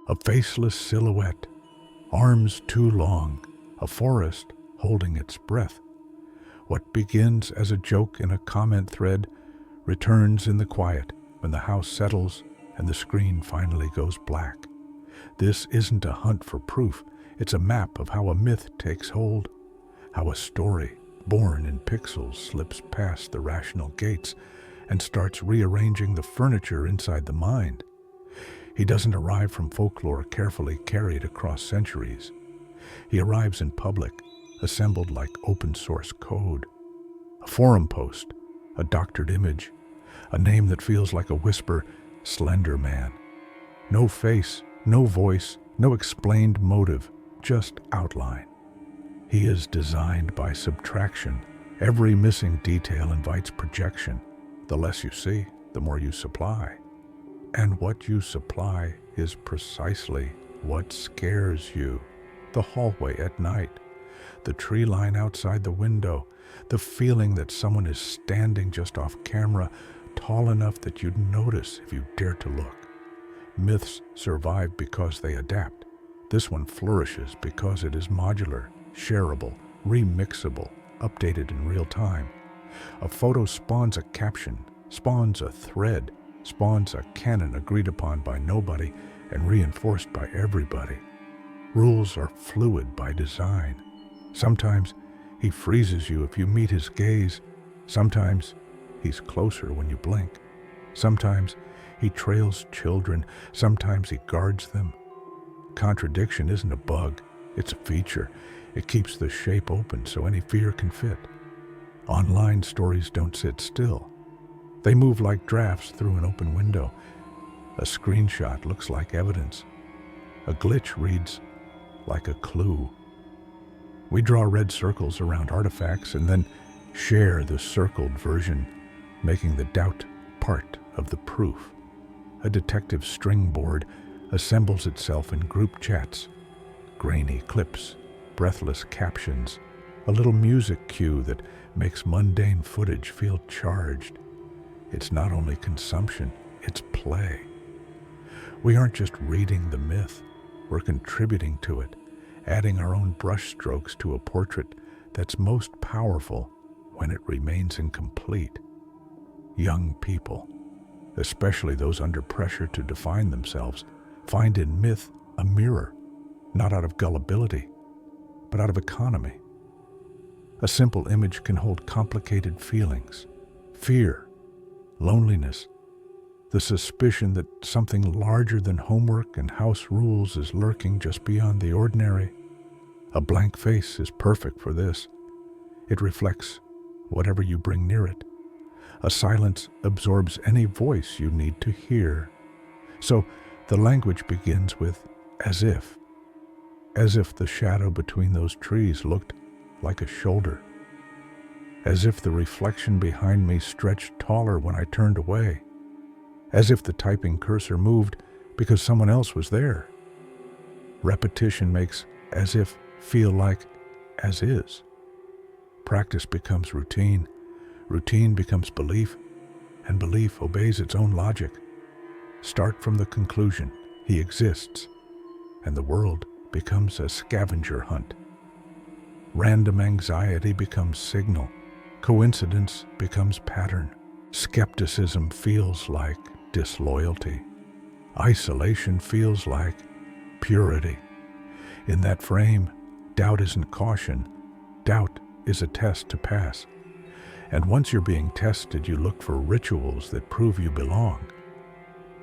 A faceless silhouette, arms too long, a forest holding its breath. What begins as a joke in a comment thread returns in the quiet when the house settles and the screen finally goes black. This isn't a hunt for proof, it's a map of how a myth takes hold, how a story born in pixels slips past the rational gates and starts rearranging the furniture inside the mind. He doesn't arrive from folklore carefully carried across centuries. He arrives in public, assembled like open source code. A forum post, a doctored image, a name that feels like a whisper, Slender Man. No face, no voice, no explained motive, just outline. He is designed by subtraction. Every missing detail invites projection. The less you see, the more you supply. And what you supply is precisely what scares you. The hallway at night, the tree line outside the window, the feeling that someone is standing just off camera, tall enough that you'd notice if you dare to look. Myths survive because they adapt. This one flourishes because it is modular, shareable, remixable, updated in real time. A photo spawns a caption, spawns a thread, spawns a canon agreed upon by nobody and reinforced by everybody. Rules are fluid by design. Sometimes he freezes you if you meet his gaze. Sometimes he's closer when you blink. Sometimes he trails children. Sometimes he guards them. Contradiction isn't a bug, it's a feature. It keeps the shape open so any fear can fit. Online stories don't sit still. They move like drafts through an open window. A screenshot looks like evidence. A glitch reads like a clue. We draw red circles around artifacts and then share the circled version, making the doubt part of the proof. A detective string board assembles itself in group chats, grainy clips, breathless captions, a little music cue that makes mundane footage feel charged. It's not only consumption, it's play. We aren't just reading the myth, we're contributing to it, adding our own brushstrokes to a portrait that's most powerful when it remains incomplete. Young people, especially those under pressure to define themselves, find in myth a mirror, not out of gullibility, but out of economy. A simple image can hold complicated feelings, fear, loneliness, the suspicion that something larger than homework and house rules is lurking just beyond the ordinary. A blank face is perfect for this. It reflects whatever you bring near it. A silence absorbs any voice you need to hear. So the language begins with as if the shadow between those trees looked like a shoulder, as if the reflection behind me stretched taller when I turned away, as if the typing cursor moved because someone else was there. Repetition makes as if feel like as is. Practice becomes routine, routine becomes belief, and belief obeys its own logic. Start from the conclusion, he exists, and the world becomes a scavenger hunt. Random anxiety becomes signal. Coincidence becomes pattern. Skepticism feels like disloyalty. Isolation feels like purity. In that frame, doubt isn't caution. Doubt is a test to pass. And once you're being tested, you look for rituals that prove you belong.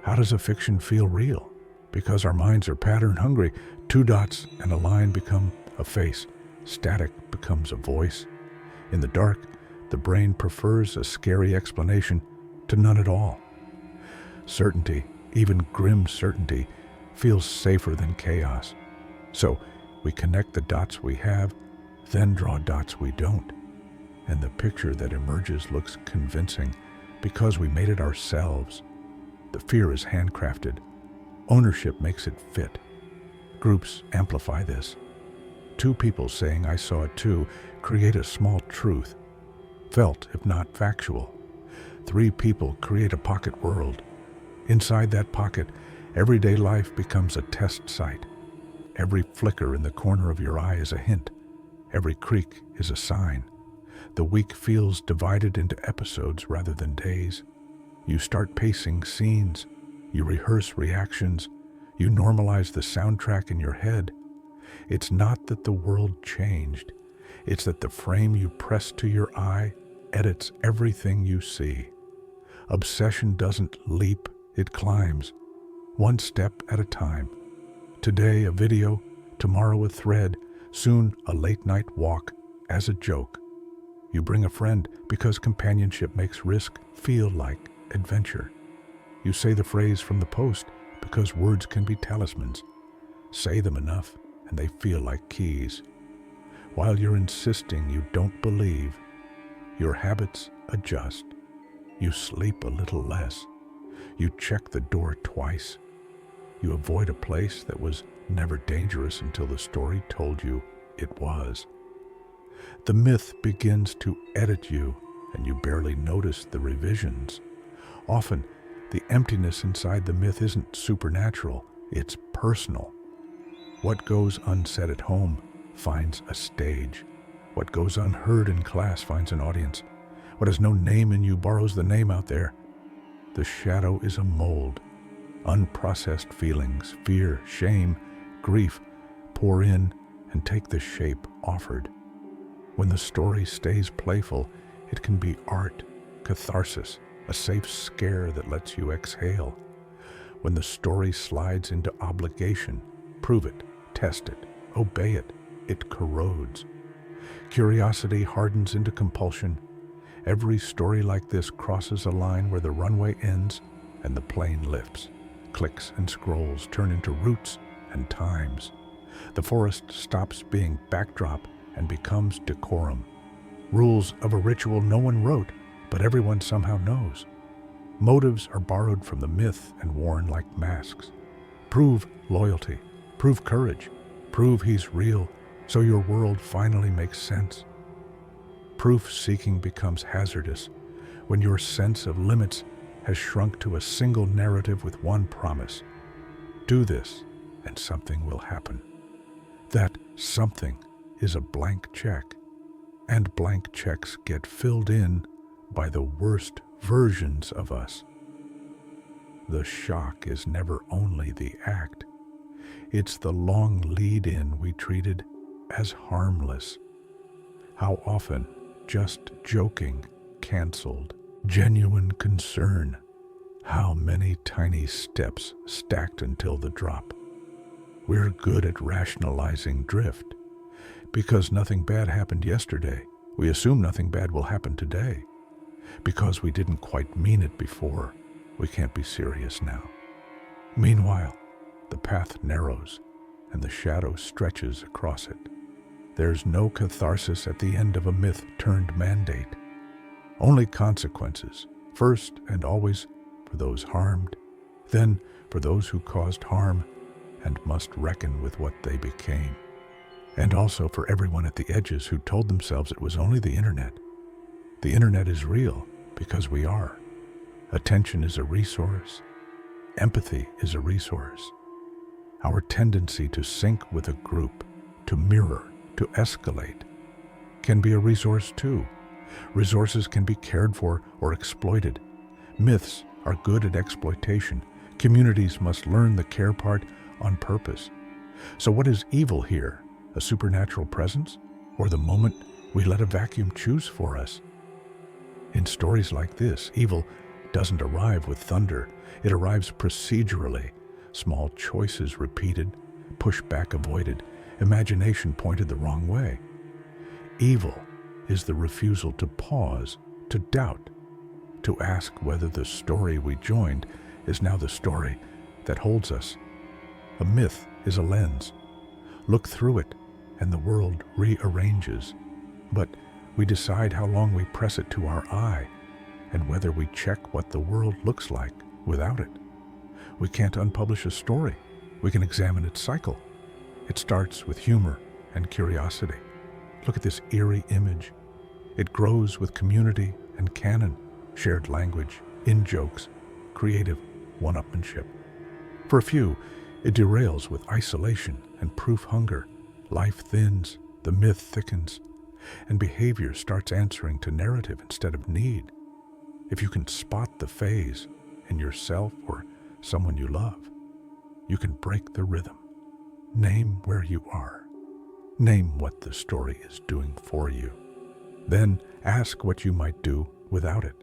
How does a fiction feel real? Because our minds are pattern hungry. 2 dots and a line become a face. Static becomes a voice. In the dark, the brain prefers a scary explanation to none at all. Certainty, even grim certainty, feels safer than chaos. So we connect the dots we have, then draw dots we don't. And the picture that emerges looks convincing because we made it ourselves. The fear is handcrafted. Ownership makes it fit. Groups amplify this. 2 people saying I saw it too create a small truth, felt if not factual. 3 people create a pocket world. Inside that pocket, Everyday life becomes a test site. Every flicker in the corner of your eye is a hint. Every creak is a sign. The week feels divided into episodes rather than days. You start pacing scenes. You rehearse reactions. You normalize the soundtrack in your head. It's not that the world changed. It's that the frame you press to your eye edits everything you see. Obsession doesn't leap, it climbs, one step at a time. Today a video, tomorrow a thread, soon a late-night walk as a joke. You bring a friend because companionship makes risk feel like adventure. You say the phrase from the post because words can be talismans. Say them enough and they feel like keys. While you're insisting you don't believe, your habits adjust. You sleep a little less. You check the door twice. You avoid a place that was never dangerous until the story told you it was. The myth begins to edit you, and you barely notice the revisions. Often, the emptiness inside the myth isn't supernatural, it's personal. What goes unsaid at home finds a stage. What goes unheard in class finds an audience. What has no name in you borrows the name out there. The shadow is a mold. Unprocessed feelings, fear, shame, grief, pour in and take the shape offered. When the story stays playful, it can be art, catharsis, a safe scare that lets you exhale. When the story slides into obligation, prove it, test it, obey it, it corrodes. Curiosity hardens into compulsion. Every story like this crosses a line where the runway ends and the plane lifts. Clicks and scrolls turn into roots and times. The forest stops being backdrop and becomes decorum. Rules of a ritual no one wrote, but everyone somehow knows. Motives are borrowed from the myth and worn like masks. Prove loyalty, prove courage, prove he's real, so your world finally makes sense. Proof-seeking becomes hazardous when your sense of limits has shrunk to a single narrative with one promise. Do this, and something will happen. That something is a blank check, and blank checks get filled in by the worst versions of us. The shock is never only the act. It's the long lead-in we treated as harmless. How often just joking canceled genuine concern. How many tiny steps stacked until the drop. We're good at rationalizing drift. Because nothing bad happened yesterday, we assume nothing bad will happen today. Because we didn't quite mean it before, we can't be serious now. Meanwhile, the path narrows and the shadow stretches across it. There's no catharsis at the end of a myth-turned-mandate. Only consequences, first and always for those harmed, then for those who caused harm and must reckon with what they became. And also for everyone at the edges who told themselves it was only the internet. The internet is real because we are. Attention is a resource. Empathy is a resource. Our tendency to sync with a group, to mirror, to escalate, can be a resource too. Resources can be cared for or exploited. Myths are good at exploitation. Communities must learn the care part on purpose. So what is evil here? A supernatural presence? Or the moment we let a vacuum choose for us? In stories like this, evil doesn't arrive with thunder. It arrives procedurally. Small choices repeated, pushback avoided, imagination pointed the wrong way. Evil is the refusal to pause, to doubt, to ask whether the story we joined is now the story that holds us. A myth is a lens. Look through it, and the world rearranges. But we decide how long we press it to our eye, and whether we check what the world looks like without it. We can't unpublish a story. We can examine its cycle. It starts with humor and curiosity. Look at this eerie image. It grows with community and canon, shared language, in-jokes, creative one-upmanship. For a few, it derails with isolation and proof hunger. Life thins, the myth thickens, and behavior starts answering to narrative instead of need. If you can spot the phase in yourself or someone you love, you can break the rhythm. Name where you are. Name what the story is doing for you. Then ask what you might do without it.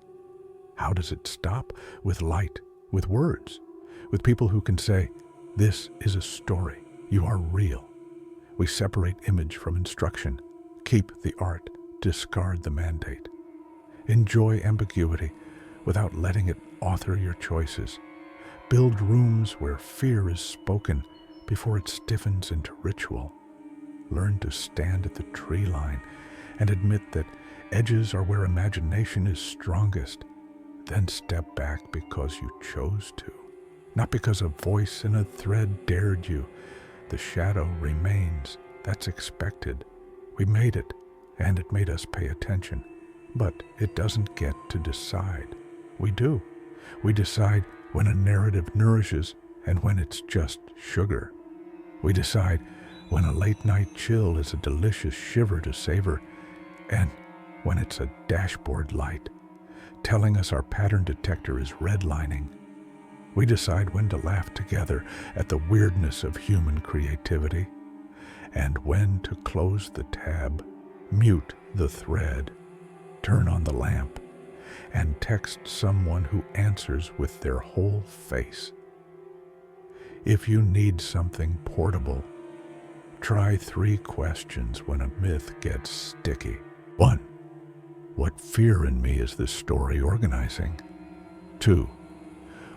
How does it stop? With light, with words, with people who can say, "This is a story. You are real." We separate image from instruction. Keep the art. Discard the mandate. Enjoy ambiguity without letting it author your choices. Build rooms where fear is spoken before it stiffens into ritual. Learn to stand at the tree line and admit that edges are where imagination is strongest. Then step back because you chose to, not because a voice in a thread dared you. The shadow remains. That's expected. We made it, and it made us pay attention. But it doesn't get to decide. We do. We decide when a narrative nourishes and when it's just sugar. We decide when a late-night chill is a delicious shiver to savor, and when it's a dashboard light telling us our pattern detector is redlining. We decide when to laugh together at the weirdness of human creativity, and when to close the tab, mute the thread, turn on the lamp, and text someone who answers with their whole face. If you need something portable, try 3 questions when a myth gets sticky. 1. What fear in me is this story organizing? 2.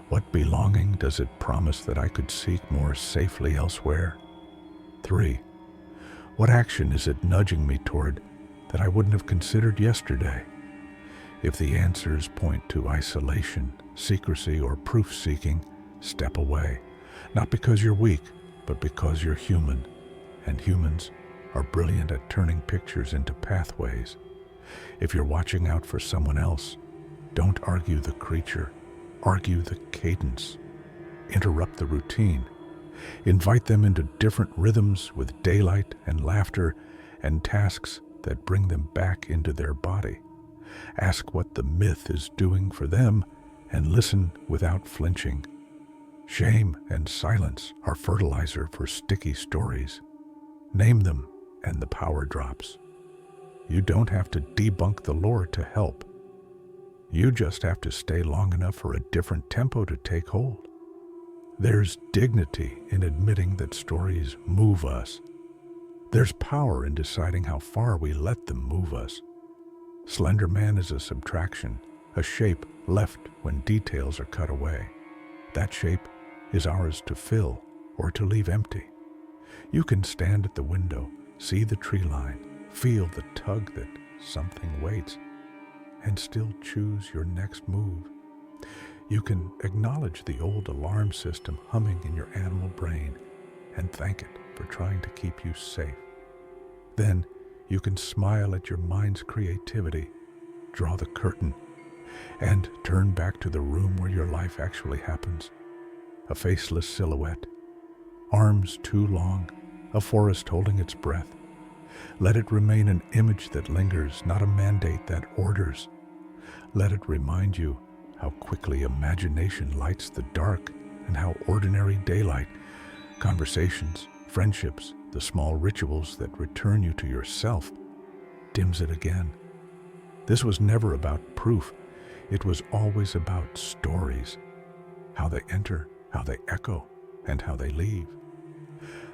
What belonging does it promise that I could seek more safely elsewhere? 3. What action is it nudging me toward that I wouldn't have considered yesterday? If the answers point to isolation, secrecy, or proof-seeking, step away. Not because you're weak, but because you're human, and humans are brilliant at turning pictures into pathways. If you're watching out for someone else, don't argue the creature, argue the cadence. Interrupt the routine. Invite them into different rhythms with daylight and laughter and tasks that bring them back into their body. Ask what the myth is doing for them and listen without flinching. Shame and silence are fertilizer for sticky stories. Name them and the power drops. You don't have to debunk the lore to help. You just have to stay long enough for a different tempo to take hold. There's dignity in admitting that stories move us. There's power in deciding how far we let them move us. Slender Man is a subtraction, a shape left when details are cut away. That shape is ours to fill or to leave empty. You can stand at the window, see the tree line, feel the tug that something waits, and still choose your next move. You can acknowledge the old alarm system humming in your animal brain and thank it for trying to keep you safe. Then you can smile at your mind's creativity, draw the curtain, and turn back to the room where your life actually happens. A faceless silhouette, arms too long, a forest holding its breath. Let it remain an image that lingers, not a mandate that orders. Let it remind you how quickly imagination lights the dark and how ordinary daylight, conversations, friendships, the small rituals that return you to yourself, dims it again. This was never about proof. It was always about stories, how they enter, how they echo, and how they leave.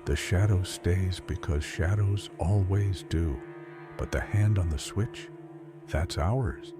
The shadow stays because shadows always do, but the hand on the switch, that's ours.